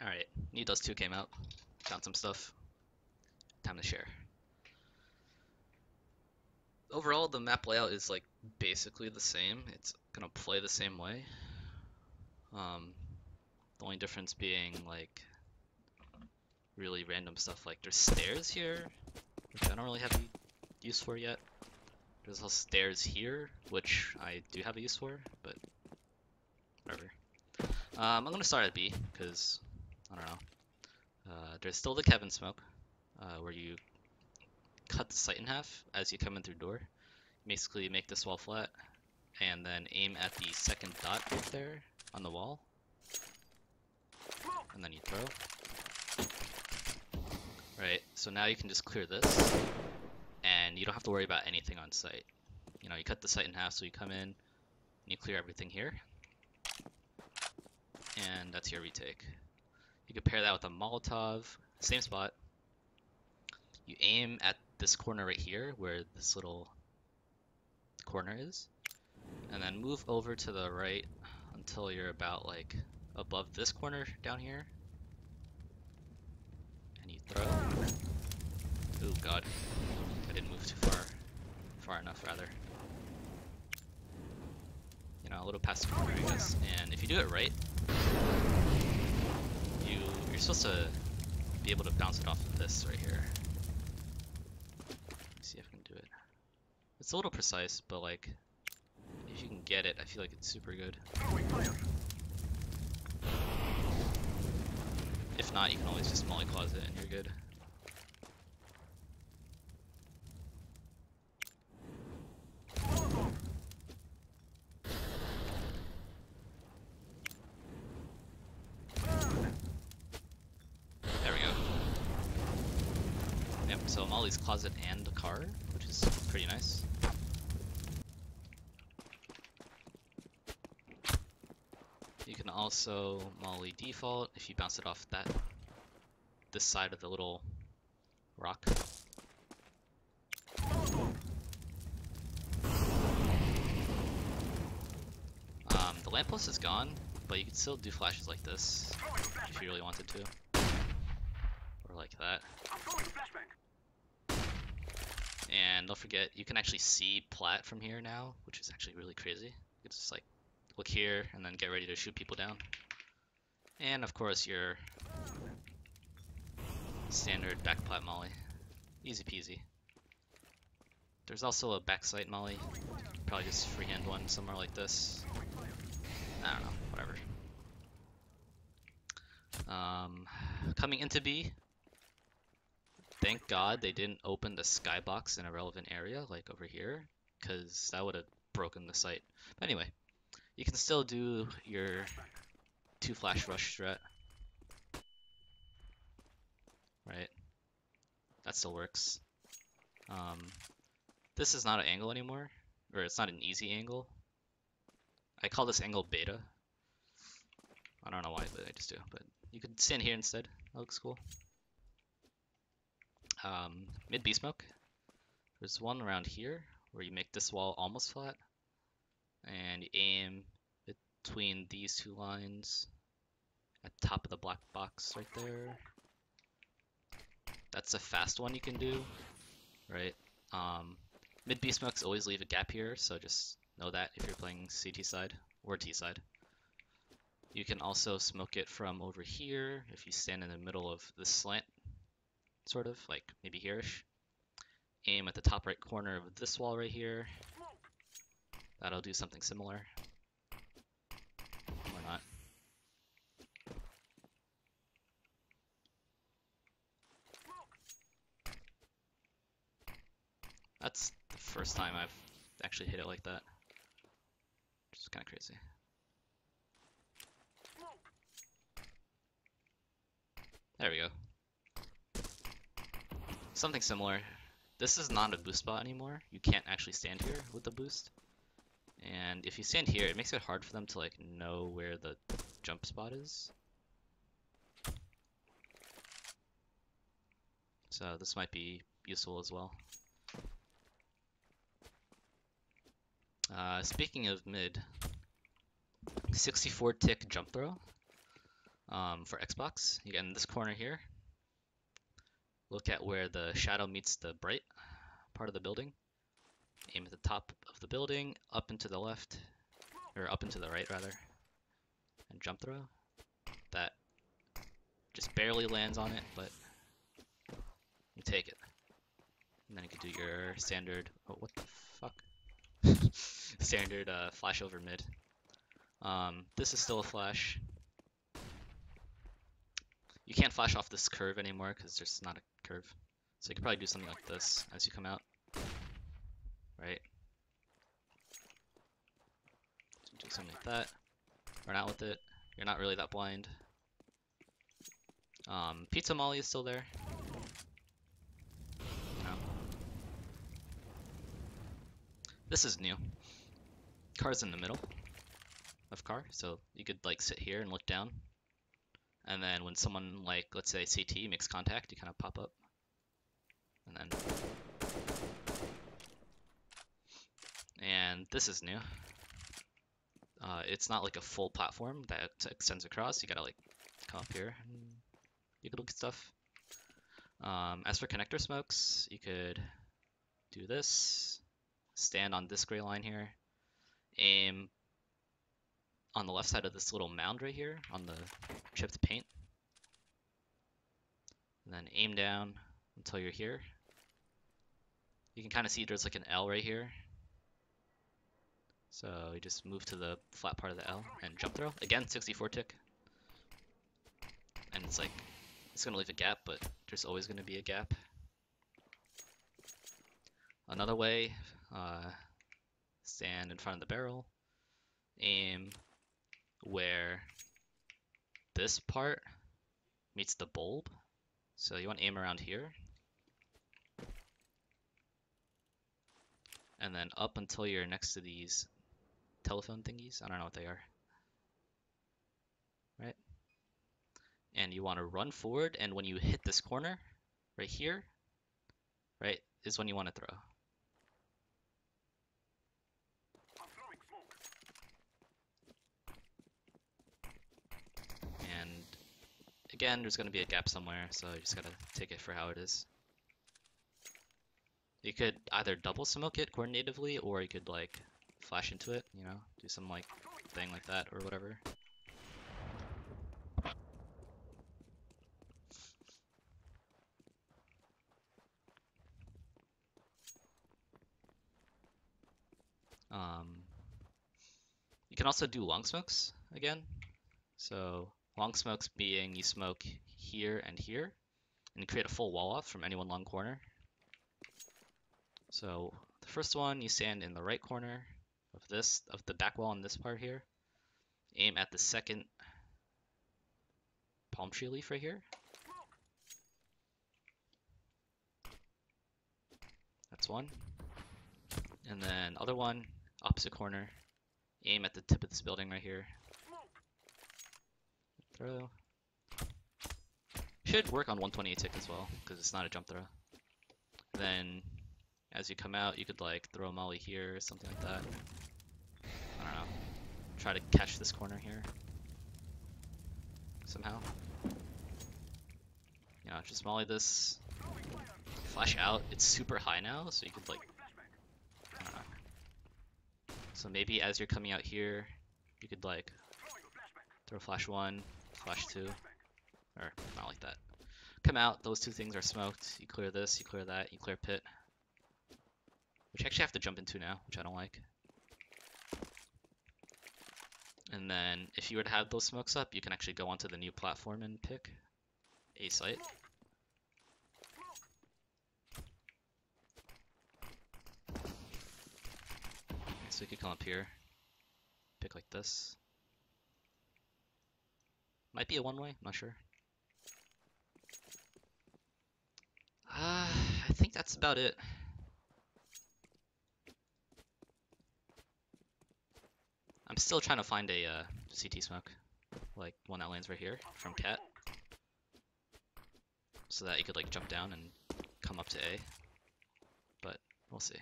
Alright, new Dust2 came out. Found some stuff. Time to share. Overall, the map layout is like basically the same. It's gonna play the same way. The only difference being like really random stuff, like there's stairs here, which I don't really have a use for yet. There's also stairs here, which I do have a use for, but whatever. I'm gonna start at B, because, I don't know. There's still the Kevin smoke, where you cut the site in half as you come in through door. Basically make this wall flat, and then aim at the second dot right there on the wall. And then you throw. Right, so now you can just clear this, and you don't have to worry about anything on site. You know, you cut the site in half, so you come in, and you clear everything here. And that's your retake. You can pair that with a Molotov, same spot. You aim at this corner right here, where this little corner is, and then move over to the right until you're about like above this corner down here, and you throw. Oh god, I didn't move too far enough rather. You know, a little past the corner, I guess. And if you do it right, you're supposed to be able to bounce it off of this right here. Let's see if I can do it. It's a little precise, but like, if you can get it, I feel like it's super good. If not, you can always just molly closet and you're good. There we go. Yep, so molly's closet and car, which is pretty nice. You can also molly default if you bounce it off this side of the little rock. The lamppost is gone, but you can still do flashes like this if you really wanted to, or like that. And don't forget, you can actually see plat from here now, which is actually really crazy. You just like look here and then get ready to shoot people down. And of course your standard back plat molly. Easy peasy. There's also a backside molly. Probably just freehand one somewhere like this. I don't know, whatever. Coming into B, thank God they didn't open the skybox in a relevant area like over here, because that would have broken the site. But anyway, you can still do your 2 flash rush strat. Right? That still works. This is not an angle anymore, or it's not an easy angle. I call this angle beta. I don't know why, but I just do. But you could stand here instead. That looks cool. Mid B smoke. There's one around here where you make this wall almost flat, and you aim between these 2 lines at the top of the black box right there. That's a fast one you can do, right? Mid B smokes always leave a gap here, so just know that if you're playing CT side or T side. You can also smoke it from over here if you stand in the middle of this slant, sort of, like maybe here-ish. Aim at the top right corner of this wall right here. That'll do something similar. Or not. That's the first time I've actually hit it like that. Which is kind of crazy. There we go. Something similar. This is not a boost spot anymore. You can't actually stand here with the boost. And if you stand here, it makes it hard for them to like know where the jump spot is. So this might be useful as well. Speaking of mid, 64 tick jump throw. For Xbox, you get in this corner here. Look at where the shadow meets the bright part of the building. Aim at the top of the building, up and to the left, or up and to the right rather, and jump throw. That just barely lands on it, but you take it. And then you can do your standard, oh what the fuck? Standard flash over mid. This is still a flash. You can't flash off this curve anymore because there's not a curve. So you could probably do something like this as you come out. Right? So do something like that. Run out with it. You're not really that blind. Pizza Molly is still there. No. This is new. Car's in the middle of car, so you could like sit here and look down. And then when someone like, let's say CT makes contact, you kind of pop up. And then... And this is new. It's not like a full platform that extends across. You gotta like come up here and you could look at stuff. As for connector smokes, you could do this. Stand on this gray line here. Aim on the left side of this little mound right here on the chipped paint. And then aim down until you're here. You can kind of see there's like an L right here. So you just move to the flat part of the L and jump throw. Again, 64 tick. And it's like, it's gonna leave a gap, but there's always gonna be a gap. Another way, stand in front of the barrel. Aim where this part meets the bulb. So you want to aim around here. And then up until you're next to these telephone thingies. I don't know what they are. Right? And you want to run forward, and when you hit this corner, right here, right, is when you want to throw. And again, there's going to be a gap somewhere, so you just got to take it for how it is. You could either double smoke it coordinatively, or you could like flash into it, you know, do some like thing like that or whatever. You can also do long smokes again. So long smokes being you smoke here and here, and you create a full wall off from any one long corner. So the first one, you stand in the right corner of the back wall in this part here. Aim at the second palm tree leaf right here. That's one. And then other one, opposite corner. Aim at the tip of this building right here. Throw. Should work on 128 tick as well, because it's not a jump throw. Then, as you come out, you could like throw a molly here, something like that. I don't know. Try to catch this corner here. Somehow. You know, just molly this. Flash out. It's super high now, so you could like... I don't know. So maybe as you're coming out here, you could like throw flash 1, flash 2, or not like that. Come out, those two things are smoked. You clear this, you clear that, you clear pit. Which you actually have to jump into now, which I don't like. And then if you were to have those smokes up, you can actually go onto the new platform and pick a site. So you could come up here, pick like this. Might be a one-way, I'm not sure. I think that's about it. I'm still trying to find a CT smoke, like one that lands right here from Cat, so that you could like jump down and come up to A, but we'll see.